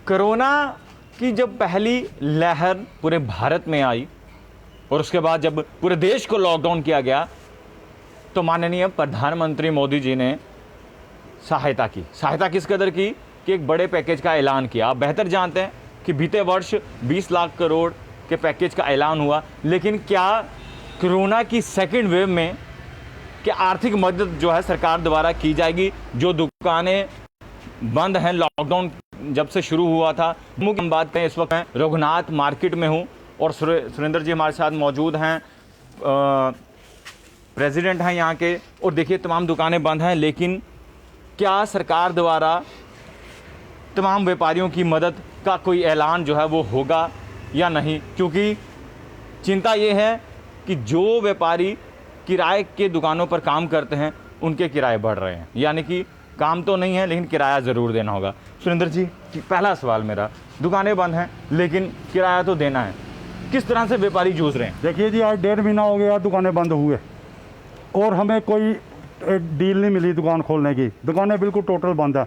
Corona की जब पहली लहर पूरे भारत में आई और उसके बाद जब पूरे देश को लॉकडाउन किया गया तो माननीय प्रधानमंत्री मोदी जी ने सहायता किस कदर की कि एक बड़े पैकेज का ऐलान किया। आप बेहतर जानते हैं कि बीते वर्ष 20 लाख करोड़ के पैकेज का ऐलान हुआ, लेकिन क्या कोरोना की सेकेंड वेव में क्या आर्थिक मदद जो है सरकार द्वारा की जाएगी? जो दुकानें बंद हैं, लॉकडाउन जब से शुरू हुआ था। मुख्य बात करें, इस वक्त मैं रघुनाथ मार्केट में हूं और सुरेंद्र जी हमारे साथ मौजूद हैं, प्रेसिडेंट हैं यहाँ के। और देखिए तमाम दुकानें बंद हैं, लेकिन क्या सरकार द्वारा तमाम व्यापारियों की मदद का कोई ऐलान जो है वो होगा या नहीं? क्योंकि चिंता ये है कि जो व्यापारी किराए के दुकानों पर काम करते हैं उनके किराए बढ़ रहे हैं, यानी कि काम तो नहीं है लेकिन किराया ज़रूर देना होगा। सुरेंद्र जी, पहला सवाल मेरा, दुकानें बंद हैं लेकिन किराया तो देना है, किस तरह से व्यापारी जूझ रहे हैं? देखिए जी, आज 1.5 महीना हो गया दुकानें बंद हुए और हमें कोई डील नहीं मिली दुकान खोलने की। दुकानें बिल्कुल टोटल बंद है।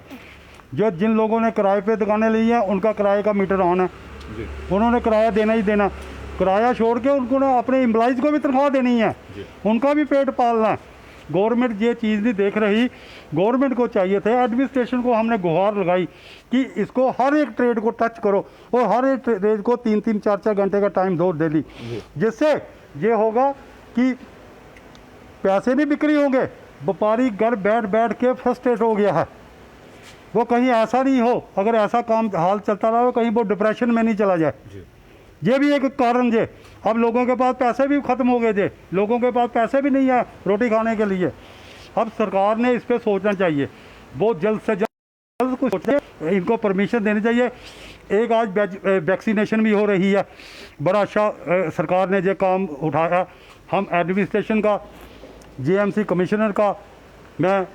जो जिन लोगों ने किराए पे दुकानें ली हैं उनका किराए का मीटर ऑन है, उन्होंने किराया देना ही देना। किराया छोड़ के उनको ना अपने एम्प्लॉइज़ को भी तनख्वाह देनी है, उनका भी पेट पालना है। गवर्नमेंट ये चीज़ नहीं देख रही। गवर्नमेंट को चाहिए थे, एडमिनिस्ट्रेशन को हमने गुहार लगाई कि इसको हर एक ट्रेड को टच करो और हर एक ट्रेड को 3-3, 4-4 घंटे का टाइम दो डेली, जिससे ये होगा कि पैसे भी बिक्री होंगे। व्यापारी घर बैठ बैठ के फ्रस्ट्रेट हो गया है। वो कहीं ऐसा नहीं हो, अगर ऐसा काम हाल चलता रहा कहीं वो डिप्रेशन में नहीं चला जाए। ये भी एक कारण है। अब लोगों के पास पैसे भी ख़त्म हो गए थे, लोगों के पास पैसे भी नहीं है रोटी खाने के लिए। अब सरकार ने इस पर सोचना चाहिए, बहुत जल्द से जल्द कुछ सोचे, इनको परमिशन देनी चाहिए। एक आज वैक्सीनेशन भी हो रही है, बड़ा अच्छा सरकार ने ये काम उठाया। हम एडमिनिस्ट्रेशन का, जीएमसी कमिश्नर का, मैं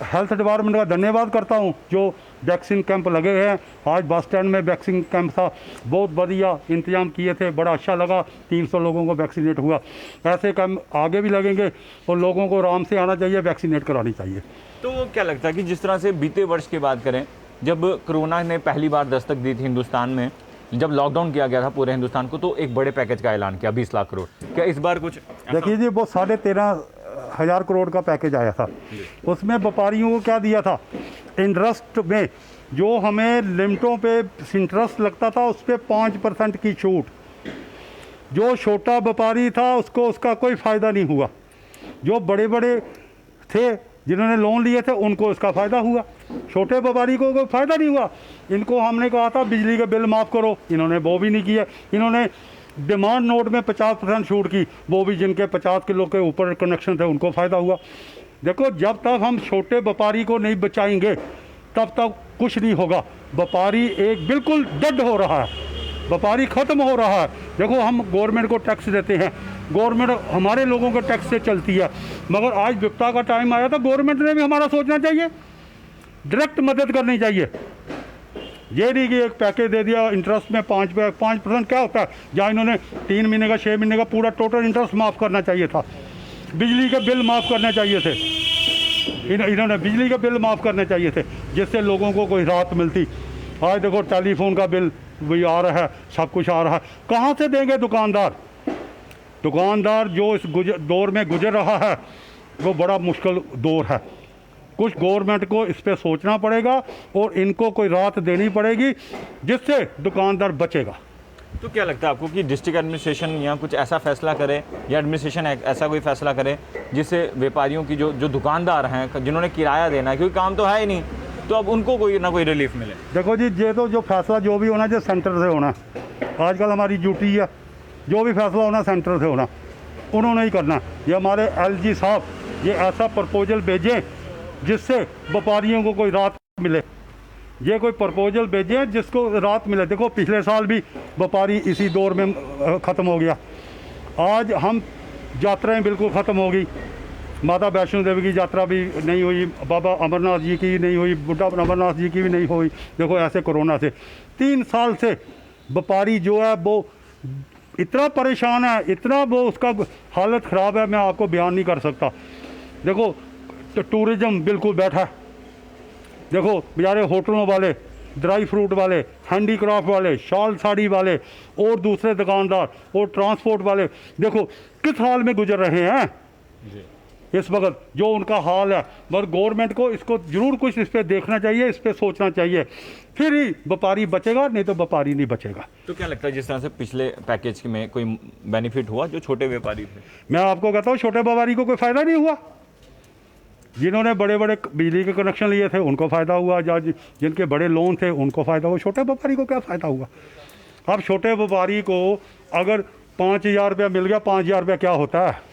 हेल्थ डिपार्टमेंट का धन्यवाद करता हूं जो वैक्सीन कैंप लगे हैं। आज बस स्टैंड में वैक्सीन कैंप था, बहुत बढ़िया इंतजाम किए थे, बड़ा अच्छा लगा। 300 लोगों को वैक्सीनेट हुआ। ऐसे कैंप आगे भी लगेंगे और लोगों को आराम से आना चाहिए, वैक्सीनेट करानी चाहिए। तो क्या लगता है कि जिस तरह से बीते वर्ष की बात करें, जब कोरोना ने पहली बार दस्तक दी थी हिंदुस्तान में, जब लॉकडाउन किया गया था पूरे हिंदुस्तान को, तो एक बड़े पैकेज का ऐलान किया 20 लाख करोड़। क्या इस बार कुछ? देखिए जी, वो 13,500 करोड़ का पैकेज आया था। उसमें व्यापारियों को क्या दिया था? इंटरेस्ट में जो हमें लिमिटों पे इंटरेस्ट लगता था उस पर 5% की छूट। जो छोटा व्यापारी था उसको उसका कोई फ़ायदा नहीं हुआ। जो बड़े बड़े थे जिन्होंने लोन लिए थे उनको उसका फ़ायदा हुआ, छोटे व्यापारी को कोई फ़ायदा नहीं हुआ। इनको हमने कहा था बिजली का बिल माफ़ करो, इन्होंने वो भी नहीं किया। इन्होंने डिमांड नोट में 50% छूट की, वो भी जिनके 50 किलो के ऊपर कनेक्शन थे उनको फ़ायदा हुआ। देखो, जब तक हम छोटे व्यापारी को नहीं बचाएंगे तब तक कुछ नहीं होगा। व्यापारी एक बिल्कुल डेड हो रहा है, व्यापारी ख़त्म हो रहा है। देखो, हम गवर्नमेंट को टैक्स देते हैं, गवर्नमेंट हमारे लोगों के टैक्स से चलती है, मगर आज विपदा का टाइम आया तो गवर्नमेंट ने भी हमारा सोचना चाहिए, डायरेक्ट मदद करनी चाहिए। ये नहीं कि एक पैकेज दे दिया इंटरेस्ट में 5% क्या होता है, जहाँ इन्होंने 3 महीने का 6 महीने का पूरा टोटल इंटरेस्ट माफ़ करना चाहिए था। बिजली के बिल माफ़ करने चाहिए थे, इन्होंने बिजली के बिल माफ़ करने चाहिए थे, जिससे लोगों को कोई राहत मिलती। आज देखो टेलीफोन का बिल भी आ रहा है, सब कुछ आ रहा है। कहाँ से देंगे दुकानदार? दुकानदार जो इस दौर में गुजर रहा है वो बड़ा मुश्किल दौर है। कुछ गवर्नमेंट को इस पर सोचना पड़ेगा और इनको कोई राहत देनी पड़ेगी जिससे दुकानदार बचेगा। तो क्या लगता है आपको कि डिस्ट्रिक्ट एडमिनिस्ट्रेशन या कुछ ऐसा फैसला करे या एडमिनिस्ट्रेशन ऐसा कोई फैसला करे जिससे व्यापारियों की जो दुकानदार हैं जिन्होंने किराया देना है, क्योंकि काम तो है ही नहीं, तो अब उनको कोई ना कोई रिलीफ मिले? देखो जी, ये तो जो फैसला जो भी होना जो सेंटर से होना, आजकल हमारी ड्यूटी है, जो भी फैसला होना सेंटर से होना, उन्होंने ही करना। ये हमारे LG साहब ये ऐसा प्रपोजल भेजें जिससे व्यापारियों को कोई राहत मिले। ये कोई प्रपोजल भेजें जिसको राहत मिले। देखो, पिछले साल भी व्यापारी इसी दौर में ख़त्म हो गया। आज हम यात्राएं बिल्कुल ख़त्म हो गई। माता वैष्णो देवी की यात्रा भी नहीं हुई, बाबा अमरनाथ जी की नहीं हुई, बुढ़ा अमरनाथ जी की भी नहीं हुई। देखो, ऐसे कोरोना से 3 साल से व्यापारी जो है वो इतना परेशान है, इतना वो उसका हालत ख़राब है, मैं आपको बयान नहीं कर सकता। देखो, तो टूरिज़्म बिल्कुल बैठा है। देखो बेचारे होटलों वाले ड्राई फ्रूट वाले, हैंडीक्राफ्ट वाले, शॉल साड़ी वाले और दूसरे दुकानदार और ट्रांसपोर्ट वाले, देखो किस हाल में गुजर रहे हैं इस वक्त, जो उनका हाल है। मगर गवर्नमेंट को इसको जरूर कुछ इस पर देखना चाहिए, इस पर सोचना चाहिए, फिर ही व्यापारी बचेगा, नहीं तो व्यापारी नहीं बचेगा। तो क्या लगता है जिस तरह से पिछले पैकेज में कोई बेनिफिट हुआ जो छोटे व्यापारी थे? मैं आपको कहता हूँ छोटे व्यापारी को कोई फ़ायदा नहीं हुआ। जिन्होंने बड़े बड़े बिजली के कनेक्शन लिए थे उनको फ़ायदा हुआ, या जिनके बड़े लोन थे उनको फ़ायदा हुआ। छोटे व्यापारी को क्या फ़ायदा हुआ? अब छोटे व्यापारी को अगर 5,000 रुपया मिल गया, 5,000 रुपया क्या होता है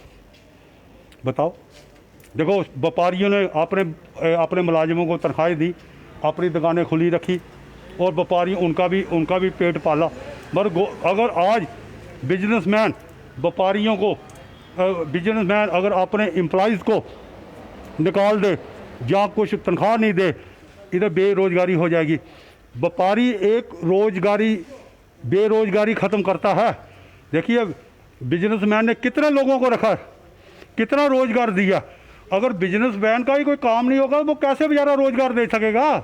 बताओ? देखो व्यापारियों ने अपने मुलाजिमों को तनख्वाही दी, अपनी दुकानें खुली रखी और व्यापारी उनका भी पेट पाला। मगर अगर आज बिजनेसमैन व्यापारियों को बिजनेसमैन अगर अपने एम्प्लॉइज़ को निकाल दे या कुछ तनख्वाह नहीं दे, इधर बेरोज़गारी हो जाएगी। व्यापारी एक बेरोज़गारी ख़त्म करता है। देखिए बिजनेसमैन ने कितने लोगों को रखा, कितना रोज़गार दिया। अगर बिजनेसमैन का ही कोई काम नहीं होगा वो कैसे बेचारा रोज़गार दे सकेगा?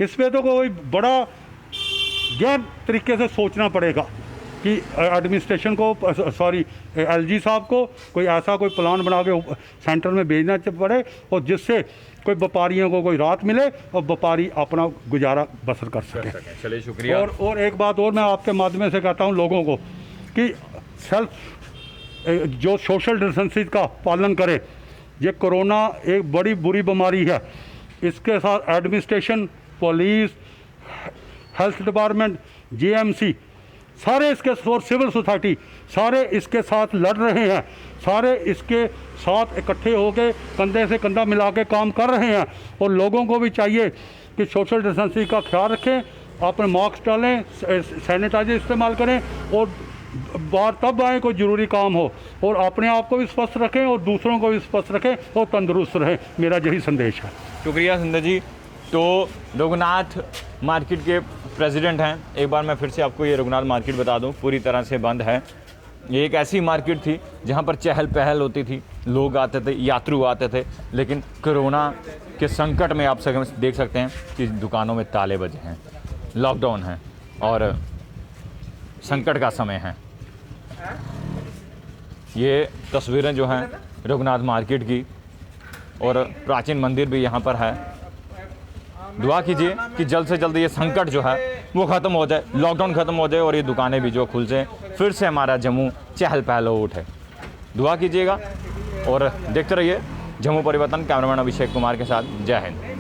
इस पर तो कोई बड़ा गहन तरीके से सोचना पड़ेगा कि एडमिनिस्ट्रेशन को, सॉरी एलजी साहब को कोई ऐसा कोई प्लान बना के सेंटर में भेजना पड़े और जिससे कोई व्यापारियों को कोई राहत मिले और व्यापारी अपना गुजारा बसर कर सके। चलिए शुक्रिया। और एक बात और मैं आपके माध्यम से कहता हूँ लोगों को कि जो सोशल डिस्टेंसिंग का पालन करे। ये कोरोना एक बड़ी बुरी बीमारी है, इसके साथ administration, police, health department, GMC सारे इसके और सिविल सोसाइटी सारे इसके साथ लड़ रहे हैं, सारे इसके साथ इकट्ठे होकर कंधे से कंधा मिला के काम कर रहे हैं। और लोगों को भी चाहिए कि सोशल डिस्टेंसिंग का ख्याल रखें, अपने मास्क डालें, सैनिटाइजर इस्तेमाल करें और बाहर तब आए कोई ज़रूरी काम हो, और अपने आप को भी स्वस्थ रखें और दूसरों को भी स्वस्थ रखें और तंदुरुस्त रहें। मेरा यही संदेश है। शुक्रिया सुंदर जी। तो रघुनाथ मार्केट के प्रेसिडेंट हैं। एक बार मैं फिर से आपको ये रघुनाथ मार्केट बता दूं, पूरी तरह से बंद है। ये एक ऐसी मार्केट थी जहां पर चहल पहल होती थी, लोग आते थे, यात्रु आते थे, लेकिन कोरोना के संकट में आप सब देख सकते हैं कि दुकानों में ताले बजे हैं, लॉकडाउन है और संकट का समय है। ये तस्वीरें जो हैं रघुनाथ मार्केट की, और प्राचीन मंदिर भी यहाँ पर है। दुआ कीजिए कि जल्द से जल्द ये संकट जो है वो ख़त्म हो जाए, लॉकडाउन ख़त्म हो जाए और ये दुकानें भी जो खुल जाएं, फिर से हमारा जम्मू चहल पहल हो उठे। दुआ कीजिएगा और देखते रहिए जम्मू परिवर्तन। कैमरामैन अभिषेक कुमार के साथ, जय हिंद।